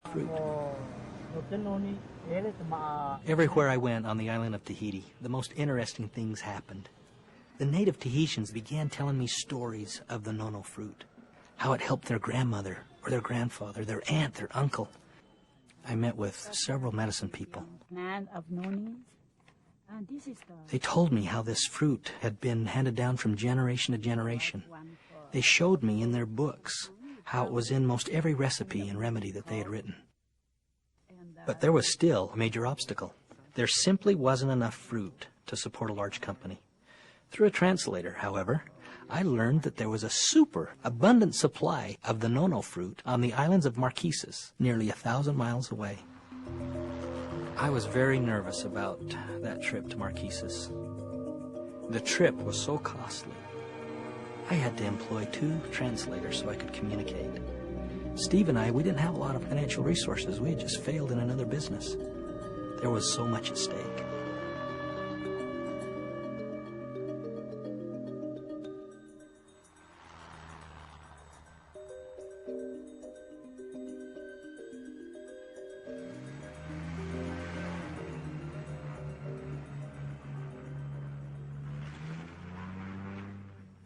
fruit. Everywhere I went on the island of Tahiti, the most interesting things happened. The native Tahitians began telling me stories of the nono fruit, how it helped their grandmother or their grandfather, their aunt, their uncle. I met with several medicine people. They told me how this fruit had been handed down from generation to generation. They showed me in their books how it was in most every recipe and remedy that they had written. But there was still a major obstacle. There simply wasn't enough fruit to support a large company. Through a translator, however, I learned that there was a super abundant supply of the nono fruit on the islands of Marquesas, nearly 1,000 miles away. I was very nervous about that trip to Marquesas. The trip was so costly. I had to employ 2 translators so I could communicate. Steve and I, we didn't have a lot of financial resources. We had just failed in another business. There was so much at stake.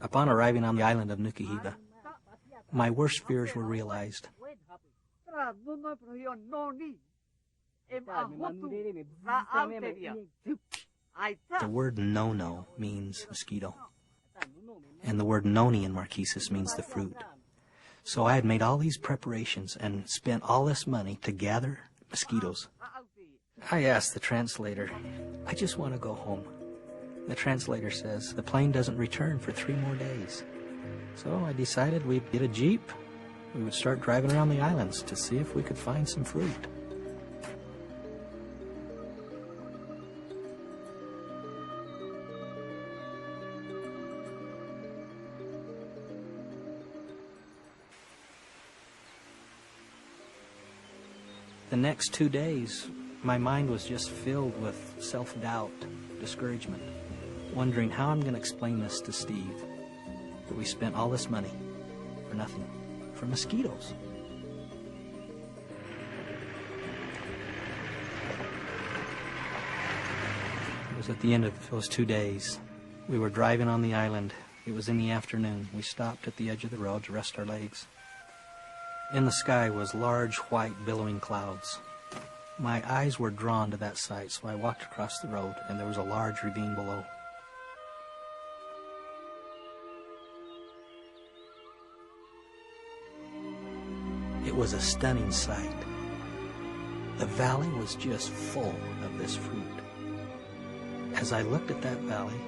Upon arriving on the island of Nukuhiva, my worst fears were realized. The word no means mosquito, and the word noni in Marquesas means the fruit. So I had made all these preparations and spent all this money to gather mosquitoes. I asked the translator, I just want to go home. The translator says the plane doesn't return for 3 more days. So I decided we'd get a Jeep. We would start driving around the islands to see if we could find some fruit. The next 2 days, my mind was just filled with self-doubt, discouragement, wondering how I'm going to explain this to Steve, that we spent all this money for nothing, for mosquitoes. It was at the end of those 2 days. We were driving on the island. It was in the afternoon. We stopped at the edge of the road to rest our legs. In the sky was large, white, billowing clouds. My eyes were drawn to that sight, so I walked across the road, and there was a large ravine below. It was a stunning sight. The valley was just full of this fruit. As I looked at that valley,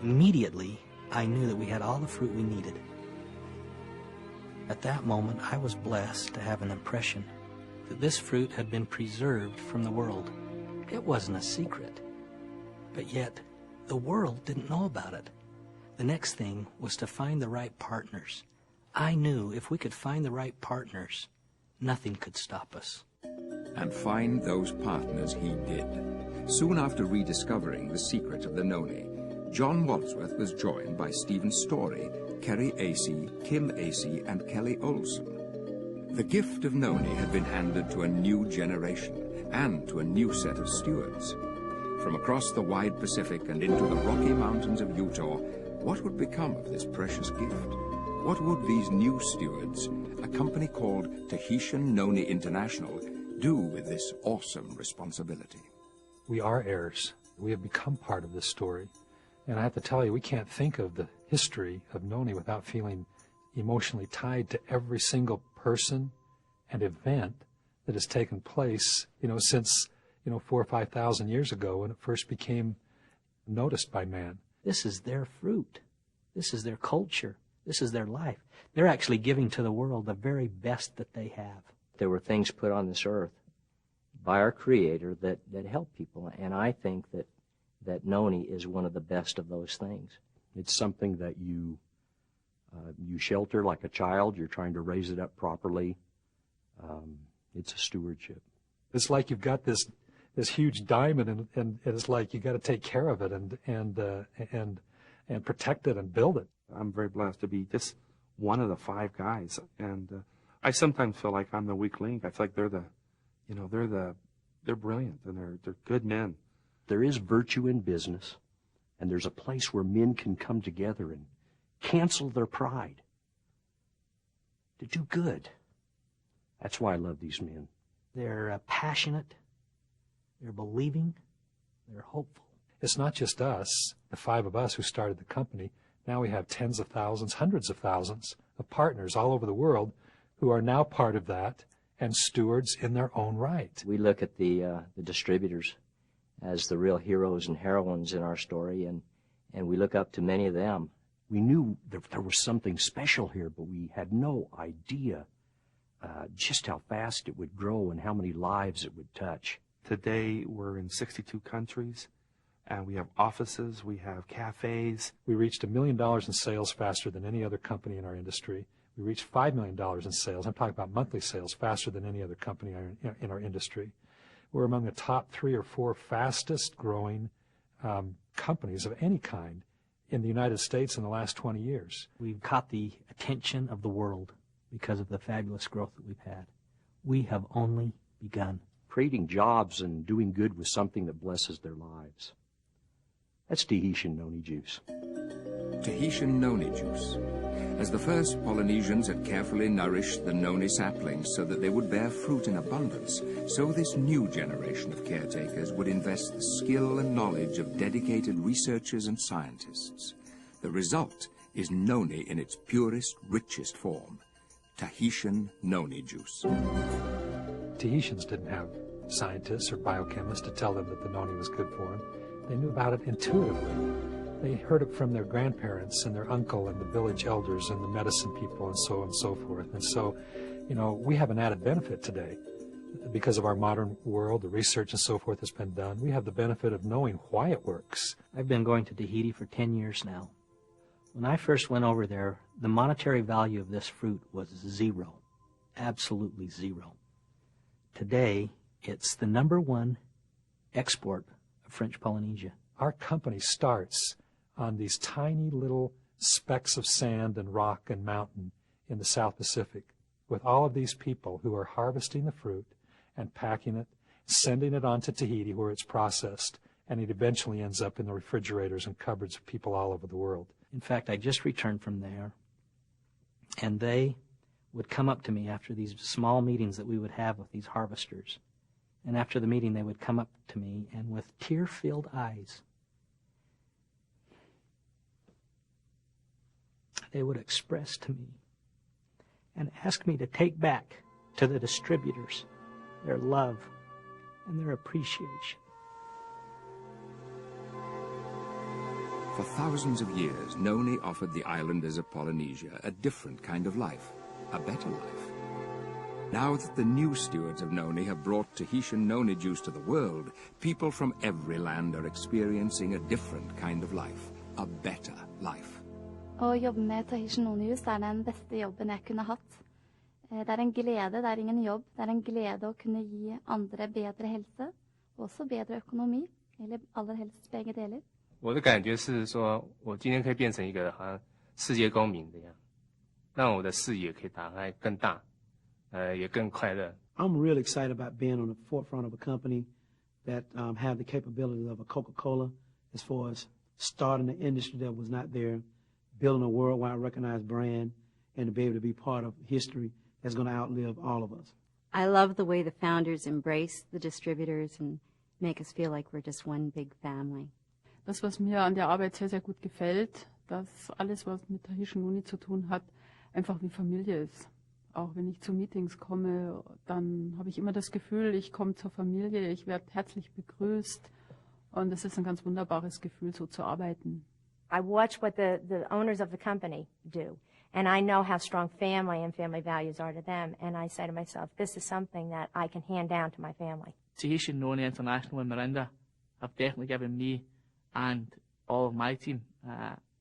immediately I knew that we had all the fruit we needed. At that moment, I was blessed to have an impression that this fruit had been preserved from the world. It wasn't a secret, but yet the world didn't know about it. The next thing was to find the right partners. I knew if we could find the right partners, nothing could stop us. And find those partners he did. Soon after rediscovering the secret of the noni, John Wadsworth was joined by Stephen Story, Kerry Acey, Kim Acey, and Kelly Olson. The gift of noni had been handed to a new generation and to a new set of stewards. From across the wide Pacific and into the Rocky Mountains of Utah, what would become of this precious gift? What would these new stewards, a company called Tahitian Noni International, do with this awesome responsibility? We are heirs. We have become part of this story. And I have to tell you, we can't think of the history of noni without feeling emotionally tied to every single person and event that has taken place, since, 4,000 or 5,000 years ago when it first became noticed by man. This is their fruit. This is their culture. This is their life. They're actually giving to the world the very best that they have. There were things put on this earth by our Creator that help people, and I think that noni is one of the best of those things. It's something that you shelter like a child. You're trying to raise it up properly. It's a stewardship. It's like you've got this huge diamond, and it's like you got to take care of it and protect it and build it. I'm very blessed to be just one of the 5 guys, and I sometimes feel like I'm the weak link. I feel like they're You know, they're brilliant and they're good men. There is virtue in business, and there's a place where men can come together and cancel their pride to do good. That's why I love these men. They're passionate, they're believing, they're hopeful. It's not just us, the 5 of us who started the company. Now we have tens of thousands, hundreds of thousands of partners all over the world who are now part of that and stewards in their own right. We look at the distributors as the real heroes and heroines in our story, and we look up to many of them. We knew there was something special here, but we had no idea just how fast it would grow and how many lives it would touch. Today, we're in 62 countries, and we have offices, we have cafes. We reached $1 million in sales faster than any other company in our industry. We reached $5 million in sales. I'm talking about monthly sales faster than any other company in our industry. We're among the top 3 or 4 fastest growing companies of any kind in the United States in the last 20 years. We've caught the attention of the world because of the fabulous growth that we've had. We have only begun. Creating jobs and doing good with something that blesses their lives. That's Tahitian noni juice. Tahitian noni juice. As the first Polynesians had carefully nourished the noni saplings so that they would bear fruit in abundance, so this new generation of caretakers would invest the skill and knowledge of dedicated researchers and scientists. The result is noni in its purest, richest form, Tahitian noni juice. Tahitians didn't have scientists or biochemists to tell them that the noni was good for them. They knew about it intuitively. They heard it from their grandparents and their uncle and the village elders and the medicine people and so on and so forth. And so, you know, we have an added benefit today. Because of our modern world, the research and so forth has been done. We have the benefit of knowing why it works. I've been going to Tahiti for 10 years now. When I first went over there, the monetary value of this fruit was 0. Absolutely 0. Today, it's the #1 export of French Polynesia. Our company starts on these tiny little specks of sand and rock and mountain in the South Pacific with all of these people who are harvesting the fruit and packing it, sending it on to Tahiti where it's processed, and it eventually ends up in the refrigerators and cupboards of people all over the world. In fact, I just returned from there, and they would come up to me after these small meetings that we would have with these harvesters. And after the meeting, they would come up to me, and with tear-filled eyes, they would express to me and ask me to take back to the distributors their love and their appreciation. For thousands of years, noni offered the islanders of Polynesia a different kind of life, a better life. Now that the new stewards of noni have brought Tahitian noni juice to the world, people from every land are experiencing a different kind of life, a better life. Å jobbe med Tahitian noni-juice er den beste jobben jeg kunne hatt. Det er en glede, det er ingen jobb. Det er en glede å kunne gi andre bedre helse, også bedre økonomi, eller aller helst begge deler. 我的感觉是说，我今天可以变成一个好像世界公民这样，让我的视野可以打开更大，也更快乐。I'm really excited about being on the forefront of a company that have the capabilities of a Coca-Cola as far as starting an industry that was not there, building a worldwide recognized brand, and to be able to be part of history that's going to outlive all of us. I love the way the founders embrace the distributors and make us feel like we're just one big family. Das, was mir an der Arbeit sehr, sehr gut gefällt, dass alles, was mit Tahitian Noni zu tun hat, einfach wie Familie ist. Auch wenn ich zu Meetings komme, dann habe ich immer das Gefühl, ich komme zur Familie, ich werde herzlich begrüßt. Und es ist ein ganz wunderbares Gefühl, so zu arbeiten. I watch what the owners of the company do, and I know how strong family and family values are to them, and I say to myself, this is something that I can hand down to my family. Tahitian Noni International and Morinda have definitely given me and all of my team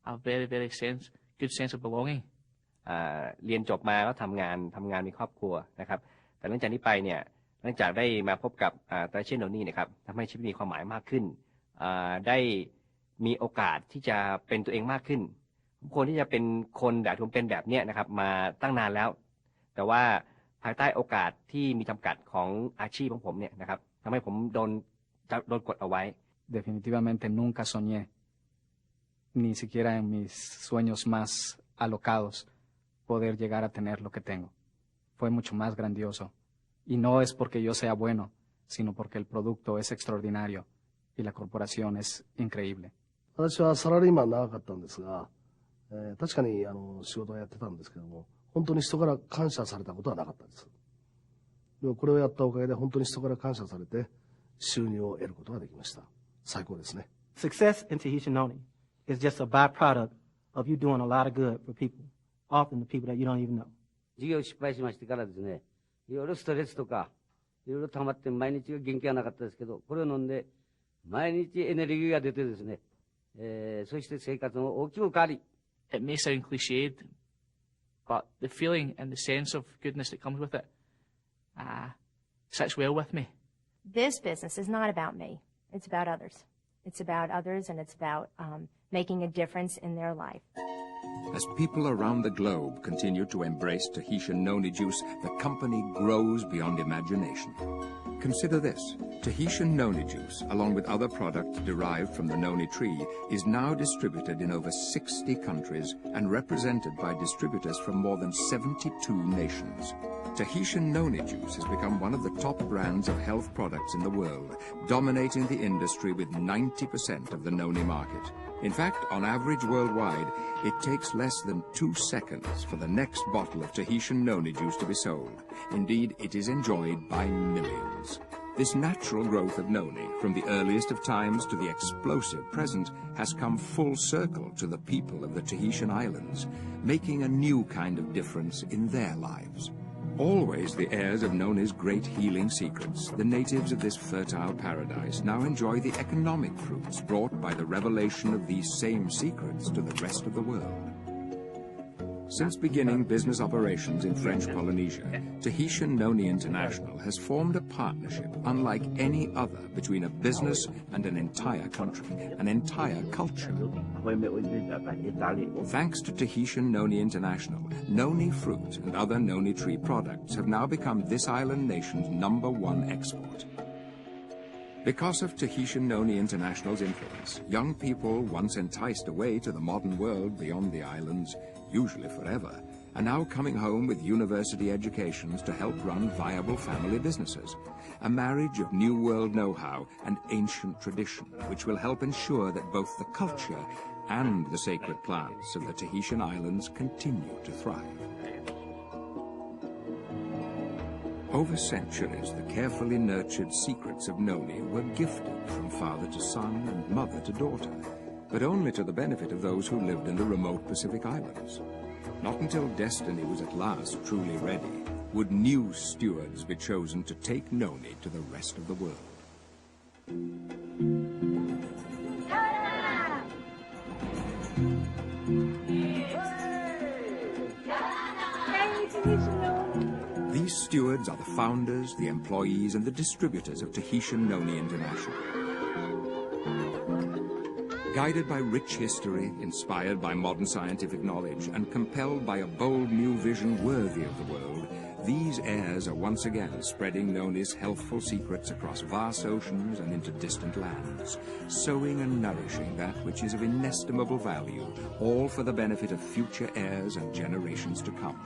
a very, very good sense of belonging. เรียนจบมาก็ทำงานมีครอบครัวนะครับแต่หลังจากนี้ไปเนี่ยหลังจากได้มาพบกับTahitian Noniนะครับทำให้ชีวิตมีความหมายมากขึ้นได้มีโอกาสที่จะเป็นตัวเองมากขึ้นคนที่จะเป็นคนแบบผมเป็นแบบเนี้ยนะครับมาตั้งนานแล้วแต่ว่า ภายใต้โอกาสที่มีจำกัดของอาชีพของผมเนี่ยนะครับทำให้ผมโดนกดเอาไว้ Definitivamente nunca soñé, ni siquiera en mis sueños más alocados, poder llegar a tener lo que tengo. Fue mucho más grandioso. Y no es porque yo sea bueno, sino porque el producto es extraordinario y la corporación es increíble. 私はサラリーマン長かったんですが、確かに仕事をやってたんですけども、本当に人から感謝されたことはなかったです。でもこれをやったおかげで本当に人から感謝されて収入を得ることができました。最高ですね。Success in Tahitian noni is just a byproduct of you doing a lot of good for people, often the people that you don't even know. 事業失敗しましてからですね、いろいろストレスとかいろいろ溜まって毎日が元気がなかったですけど、これを飲んで毎日エネルギーが出てですね、そして生活も大きく変わり。It may sound cliched, but the feeling and the sense of goodness that comes with it sits well with me. This business is not about me. It's about others. It's about others, and it's about making a difference in their life. As people around the globe continue to embrace Tahitian noni juice, the company grows beyond imagination. Consider this. Tahitian noni juice, along with other products derived from the noni tree, is now distributed in over 60 countries and represented by distributors from more than 72 nations. Tahitian noni juice has become one of the top brands of health products in the world, dominating the industry with 90% of the noni market. In fact, on average worldwide, it takes less than 2 seconds for the next bottle of Tahitian noni juice to be sold. Indeed, it is enjoyed by millions. This natural growth of noni, from the earliest of times to the explosive present, has come full circle to the people of the Tahitian Islands, making a new kind of difference in their lives. Always the heirs of Noni's great healing secrets, the natives of this fertile paradise now enjoy the economic fruits brought by the revelation of these same secrets to the rest of the world. Since beginning business operations in French Polynesia, Tahitian Noni International has formed a partnership unlike any other between a business and an entire country, an entire culture. Thanks to Tahitian Noni International, noni fruit and other noni tree products have now become this island nation's #1 export. Because of Tahitian Noni International's influence, young people once enticed away to the modern world beyond the islands, usually forever, are now coming home with university educations to help run viable family businesses. A marriage of New World know-how and ancient tradition, which will help ensure that both the culture and the sacred plants of the Tahitian Islands continue to thrive. Over centuries, the carefully nurtured secrets of noni were gifted from father to son and mother to daughter, but only to the benefit of those who lived in the remote Pacific Islands. Not until destiny was at last truly ready would new stewards be chosen to take noni to the rest of the world. These stewards are the founders, the employees, and the distributors of Tahitian Noni International. Guided by rich history, inspired by modern scientific knowledge, and compelled by a bold new vision worthy of the world, these heirs are once again spreading Noni's healthful secrets across vast oceans and into distant lands, sowing and nourishing that which is of inestimable value, all for the benefit of future heirs and generations to come.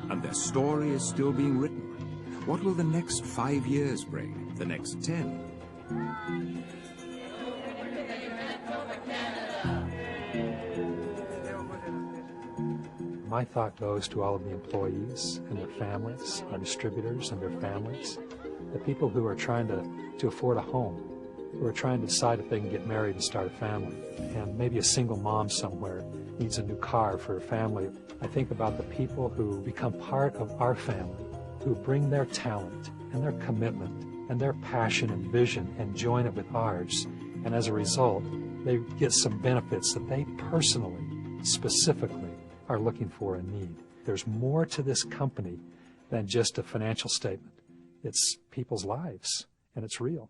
And their story is still being written. What will the next 5 years bring? The next 10? My thought goes to all of the employees and their families, our distributors and their families, the people who are trying to afford a home, who are trying to decide if they can get married and start a family, and maybe a single mom somewhere needs a new car for her family. I think about the people who become part of our family, who bring their talent and their commitment and their passion and vision and join it with ours, and as a result, they get some benefits that they personally, specifically, are looking for and need. There's more to this company than just a financial statement. It's people's lives, and it's real.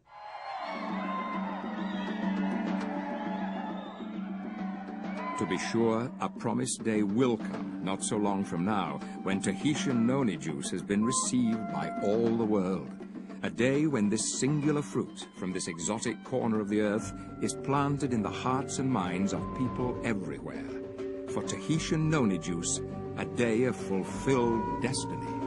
To be sure, a promised day will come, not so long from now, when Tahitian noni juice has been received by all the world. A day when this singular fruit from this exotic corner of the earth is planted in the hearts and minds of people everywhere. For Tahitian noni juice, a day of fulfilled destiny.